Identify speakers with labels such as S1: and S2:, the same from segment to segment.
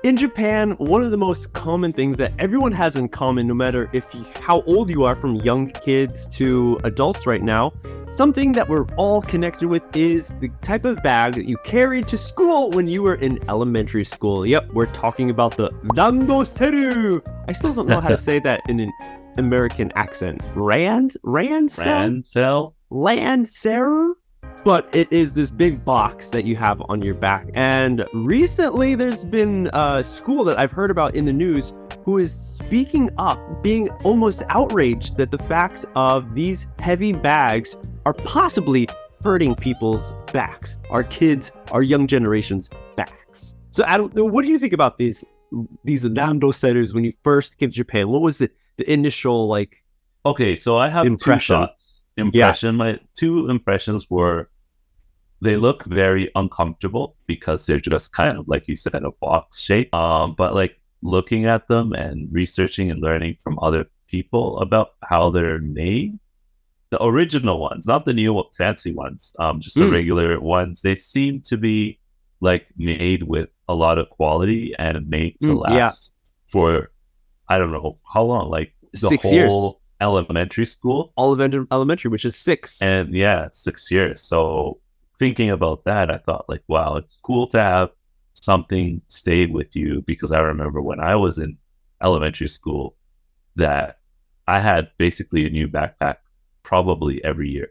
S1: In Japan, one of the most common things that everyone has in common, no matter how old you are, from young kids to adults right now, something that we're all connected with is the type of bag that you carried to school when you were in elementary school. Yep, we're talking about the randoseru. I still don't know how to say that in an American accent. Randoseru? But it is this big box that you have on your back. And recently there's been a school that I've heard about in the news who is speaking up, being almost outraged that the fact of these heavy bags are possibly hurting people's backs, our kids, our young generation's backs. So Adam, what do you think about these randoserus when you first came to Japan? What was the initial
S2: Okay, so I have
S1: impression?
S2: Two thoughts. My two impressions were they look very uncomfortable because they're just kind of, like you said, a box shape. But looking at them and researching and learning from other people about how they're made, the original ones, not the new fancy ones, just the regular ones, they seem to be made with a lot of quality and made to last for, I don't know how long, the
S1: 6
S2: whole
S1: years.
S2: Elementary school.
S1: All of elementary, which is 6.
S2: And 6 years. So thinking about that, I thought wow, it's cool to have something stay with you, because I remember when I was in elementary school that I had basically a new backpack probably every year,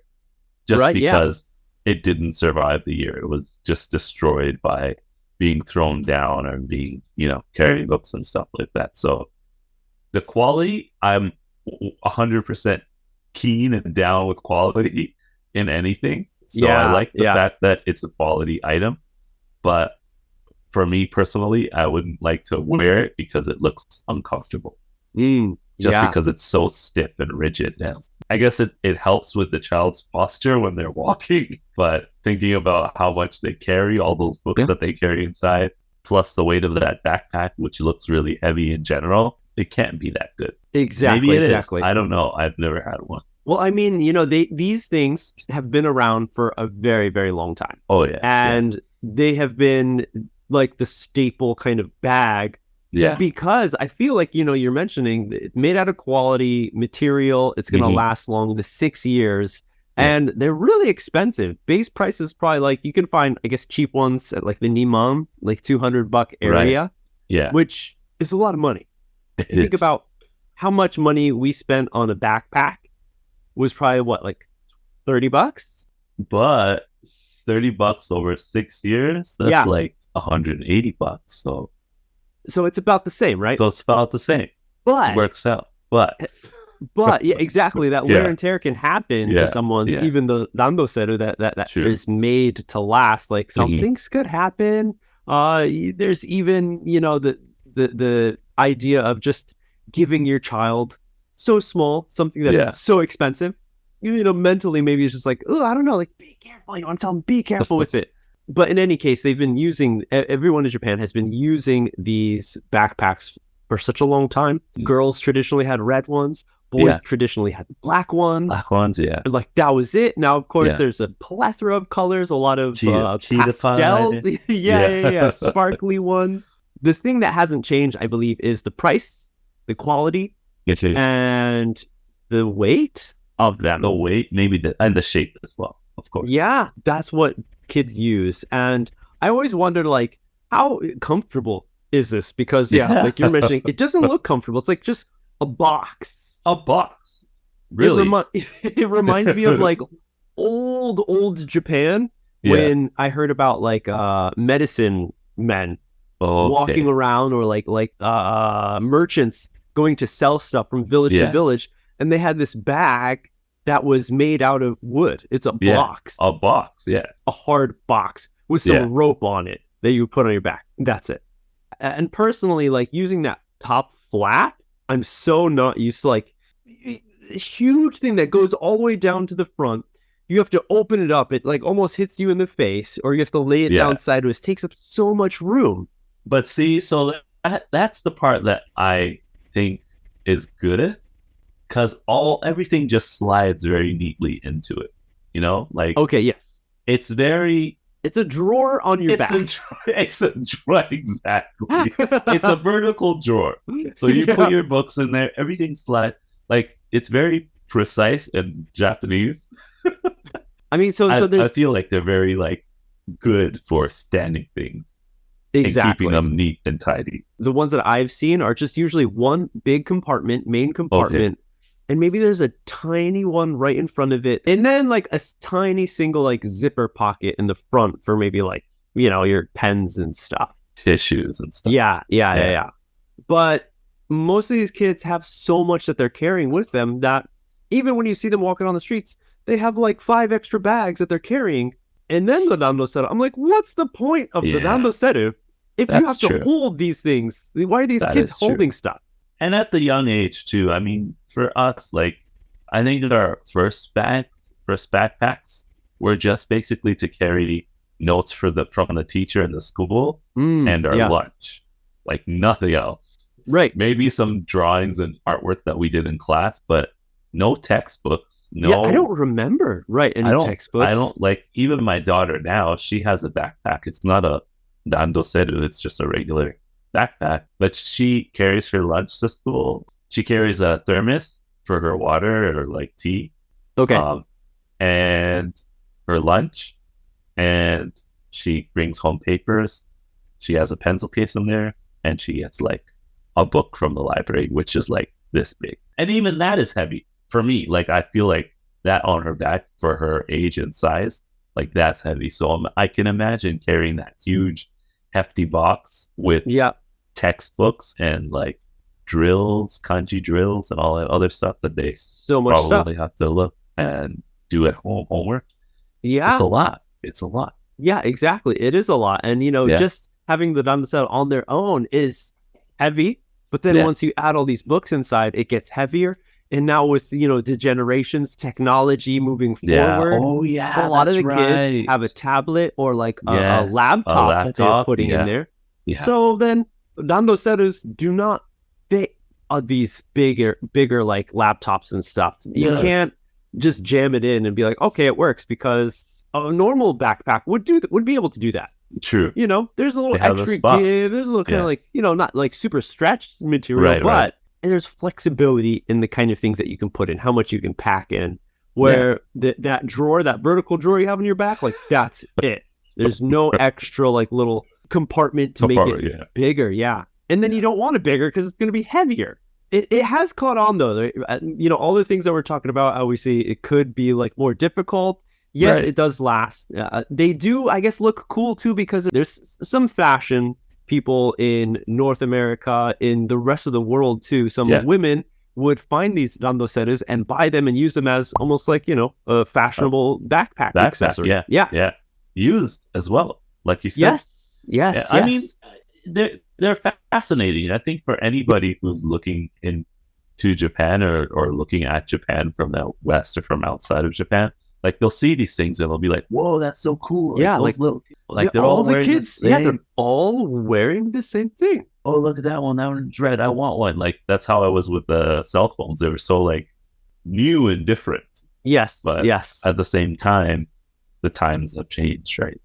S2: just because it didn't survive the year. It was just destroyed by being thrown down or being, carrying books and stuff like that. So the quality, I'm 100% keen and down with quality in anything. So I like the fact that it's a quality item, but for me personally, I wouldn't like to wear it because it looks uncomfortable. Because it's so stiff and rigid. Now, I guess it helps with the child's posture when they're walking, but thinking about how much they carry, all those books that they carry inside, plus the weight of that backpack, which looks really heavy in general, it can't be that good.
S1: Exactly.
S2: Maybe it
S1: is.
S2: I don't know. I've never had one.
S1: Well, I mean, these things have been around for a very, very long time.
S2: Oh, yeah.
S1: And they have been the staple kind of bag.
S2: Yeah.
S1: Because I feel you're mentioning it's made out of quality material. It's going to last long, the 6 years. And they're really expensive. Base price is probably you can find, I guess, cheap ones at the Niman, $200 area.
S2: Right. Yeah.
S1: Which is a lot of money. Think about how much money we spent on a backpack was probably $30?
S2: But $30 over 6 years, that's $180.
S1: So it's about the same, right?
S2: So it's about the same.
S1: But
S2: it works out. But
S1: yeah, exactly. That wear and tear can happen to someone's, even the randoseru that is made to last. Some things could happen. There's even, the idea of just giving your child so small something that is so expensive. Mentally, maybe it's just oh, I don't know, be careful. You want to tell them, be careful with it. But in any case, everyone in Japan has been using these backpacks for such a long time. Girls traditionally had red ones. Boys traditionally had black ones.
S2: Yeah.
S1: And that was it. Now, of course, there's a plethora of colors, a lot of pastels. Sparkly ones. The thing that hasn't changed, I believe, is the price, the quality, and the weight of them.
S2: The weight, maybe, and the shape as well, of course.
S1: Yeah, that's what kids use. And I always wondered, how comfortable is this? Because, like you're mentioning, it doesn't look comfortable. It's just a box.
S2: A box. Really?
S1: It reminds me of old Japan when I heard about medicine men walking around, or merchants going to sell stuff from village to village, and they had this bag that was made out of wood. It's a box.
S2: A box,
S1: a hard box with some rope on it that you put on your back. That's it. And personally, using that top flap, I'm so not used to a huge thing that goes all the way down to the front. You have to open it up. It almost hits you in the face, or you have to lay it down sideways. It takes up so much room.
S2: But see, so that's the part that I think is good at, because everything just slides very neatly into it. Okay,
S1: yes.
S2: It's very
S1: It's a drawer on your back.
S2: It's a drawer, exactly. It's a vertical drawer. So you put your books in there. Everything's like it's very precise and Japanese.
S1: I mean,
S2: I feel like they're very like good for standing things. Exactly. And keeping them neat and tidy.
S1: The ones that I've seen are just usually one big compartment, main compartment, and maybe there's a tiny one right in front of it, and then like a tiny single like zipper pocket in the front for maybe like, you know, your pens and stuff.
S2: Tissues and stuff.
S1: Yeah. But most of these kids have so much that they're carrying with them that even when you see them walking on the streets, they have like 5 extra bags that they're carrying. And then the randoseru, I'm like, what's the point of the randoseru if you have to hold these things? Why are these kids holding stuff?
S2: And at the young age too. I mean, for us, like, I think our first backpacks were just basically to carry notes from the teacher in the school and our lunch, like nothing else.
S1: Right.
S2: Maybe some drawings and artwork that we did in class, but no textbooks. No,
S1: I don't remember any textbooks.
S2: I don't like, even my daughter now, she has a backpack. It's not a randoseru, it's just a regular backpack, but she carries her lunch to school. She carries a thermos for her water or like tea.
S1: Okay.
S2: And her lunch, and she brings home papers. She has a pencil case in there, and she gets like a book from the library, which is like this big. And even that is heavy for me. Like, I feel like that on her back for her age and size, like that's heavy. So I can imagine carrying that huge, hefty box with textbooks and like drills, kanji drills, and all that other stuff that they probably have to look and do at home homework.
S1: Yeah,
S2: it's a lot. It's a lot.
S1: Yeah, exactly. It is a lot, and you know, just having the randoseru on their own is heavy. But then once you add all these books inside, it gets heavier. And now with, you know, the generations, technology moving forward, a lot of the kids have a tablet or like a laptop that they're putting in there. Yeah. So then randoserus do not fit on these bigger like laptops and stuff. You can't just jam it in and be like, okay, it works, because a normal backpack would be able to do that.
S2: True.
S1: You know, there's a little extra give, there's a little kind of like, you know, not like super stretched material, but there's flexibility in the kind of things that you can put in, how much you can pack in, where that drawer, that vertical drawer you have on your back, like that's it. There's no extra like little compartment to make it bigger. Yeah. And then you don't want it bigger because it's going to be heavier. It has caught on though. You know, all the things that we're talking about, how we see it could be like more difficult. Yes, it does last. They do, I guess, look cool too, because there's some fashion people in North America, in the rest of the world too. Some women would find these randoserus and buy them and use them as almost like, you know, a fashionable backpack accessory.
S2: Yeah. Used as well, like you said.
S1: Yes.
S2: I mean, they're fascinating. I think for anybody who's looking into Japan or looking at Japan from the West or from outside of Japan, like they'll see these things and they'll be like, "Whoa, that's so cool!" Like,
S1: like
S2: little, like they're all
S1: the kids. They're all wearing the same thing.
S2: Oh, look at that one! That one's red. I want one. Like that's how I was with the cell phones. They were so like new and different.
S1: Yes,
S2: but at the same time, the times have changed, right?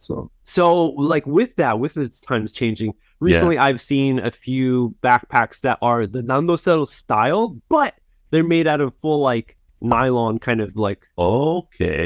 S1: So like with the times changing, recently I've seen a few backpacks that are the randoseru style, but they're made out of full like nylon kind of like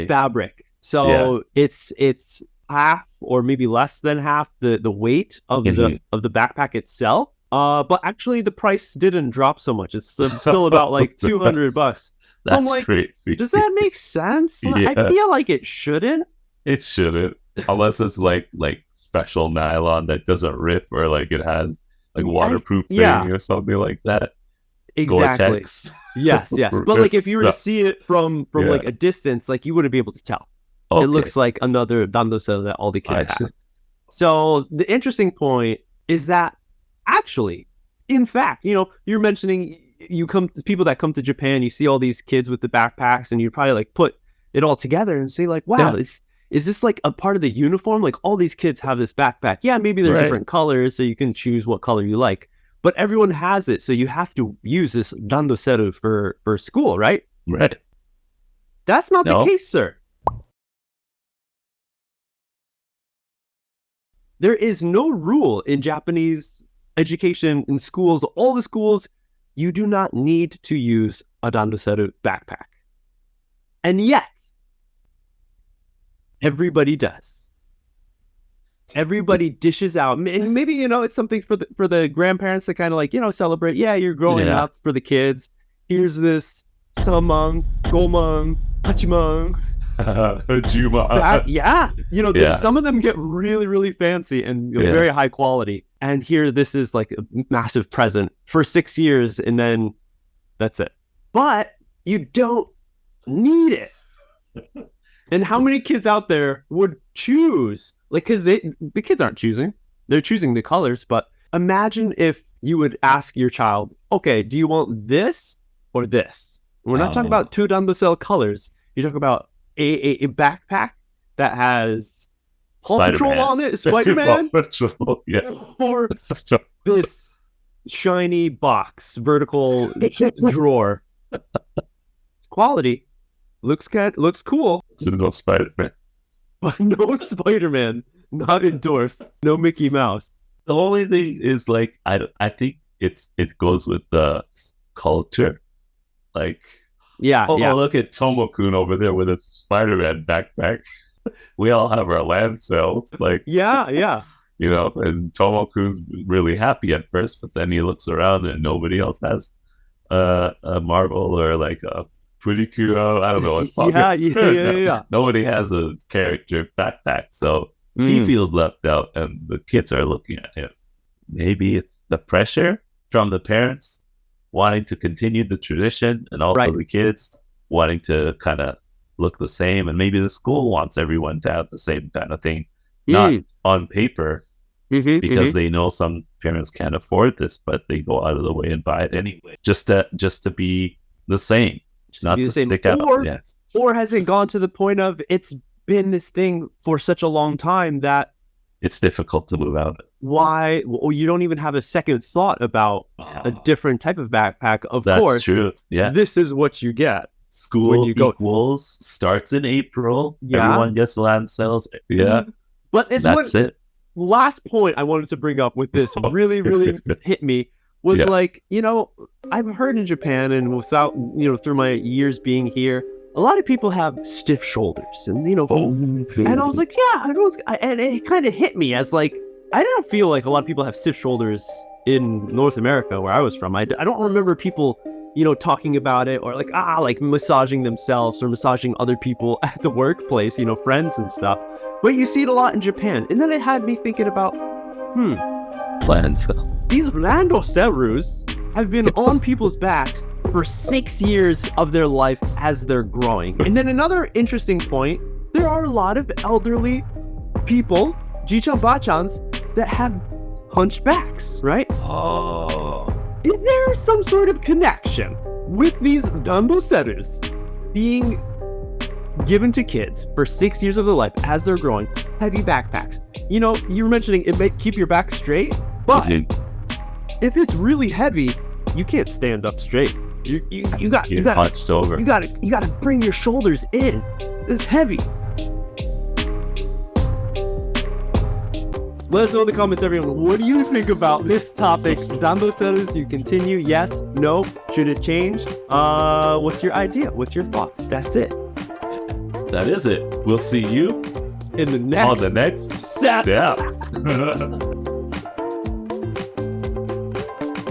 S1: fabric. So it's half or maybe less than half the weight of the backpack itself. But actually the price didn't drop so much. It's still about like $200. So I'm like, crazy. Does that make sense? I feel like it shouldn't.
S2: It shouldn't, unless it's like special nylon that doesn't rip, or like it has like waterproofing or something like that.
S1: Exactly.
S2: Gore-Tex.
S1: Yes. But like if you were to see it from like a distance, like you wouldn't be able to tell. It looks like another randoseru that all the kids have. So the interesting point is that actually, in fact, you know, you're mentioning people that come to Japan, you see all these kids with the backpacks, and you probably like put it all together and say like, wow, is this like a part of the uniform? Like all these kids have this backpack. Yeah, maybe they're different colors, so you can choose what color you like. But everyone has it, so you have to use this randoseru for school, right?
S2: Right.
S1: That's not the case, sir. There is no rule in Japanese education in schools, all the schools, you do not need to use a randoseru backpack. And yet, everybody does. Everybody dishes out. And maybe, it's something for the grandparents to kind of like, celebrate. Yeah, you're growing up for the kids. Here's this samang, gomang, hachimang. Some of them get really, really fancy and very high quality. And here, this is like a massive present for 6 years, and then that's it. But you don't need it. And how many kids out there would choose? Like, because the kids aren't choosing. They're choosing the colors. But imagine if you would ask your child, okay, do you want this or this? We're not talking about two randoseru colors. You're talking about a backpack that has Paw Patrol on it, Spider-Man, or this shiny box, vertical drawer. It's quality. Looks cool.
S2: No Spider-Man.
S1: But no Spider-Man. Not endorsed. No Mickey Mouse.
S2: The only thing is, like, I think it goes with the culture. Like, look at Tomo-kun over there with a Spider-Man backpack. We all have our land cells. Like, and Tomo-kun's really happy at first, but then he looks around and nobody else has a Marvel or like a Purikuro. I don't know what's
S1: yeah.
S2: Nobody has a character backpack, so he feels left out, and the kids are looking at him. Maybe it's the pressure from the parents wanting to continue the tradition, and also the kids wanting to kind of look the same, and maybe the school wants everyone to have the same kind of thing, not on paper, because they know some parents can't afford this, but they go out of the way and buy it anyway, just to be the same, not to stick out.
S1: Or has it gone to the point of it's been this thing for such a long time that
S2: it's difficult to move out?
S1: Why? Well, you don't even have a second thought about a different type of backpack. Of
S2: That's
S1: course,
S2: true. Yeah,
S1: this is what you get.
S2: School equals starts in April. Everyone gets land cells. Yeah,
S1: but
S2: that's it.
S1: Last point I wanted to bring up with this really, really hit me was like, I've heard in Japan, and without, through my years being here, a lot of people have stiff shoulders, and and I was like, and it kind of hit me as like, I don't feel like a lot of people have stiff shoulders in North America where I was from. I don't remember people, talking about it, or like massaging themselves or massaging other people at the workplace, friends and stuff. But you see it a lot in Japan. And then it had me thinking about, these randoserus have been on people's backs for 6 years of their life as they're growing. And then another interesting point, there are a lot of elderly people, Ji-chan, Ba-chans, that have hunchbacks, right? Is there some sort of connection with these randoserus being given to kids for 6 years of their life as they're growing, heavy backpacks? You were mentioning it may keep your back straight, but if it's really heavy, you can't stand up straight. You got
S2: hunched over.
S1: You got to bring your shoulders in. It's heavy. Let us know in the comments, everyone. What do you think about this topic? Randoserus, you continue? Yes? No? Should it change? What's your idea? What's your thoughts? That's it.
S2: That is it. We'll see you
S1: in the next
S2: step.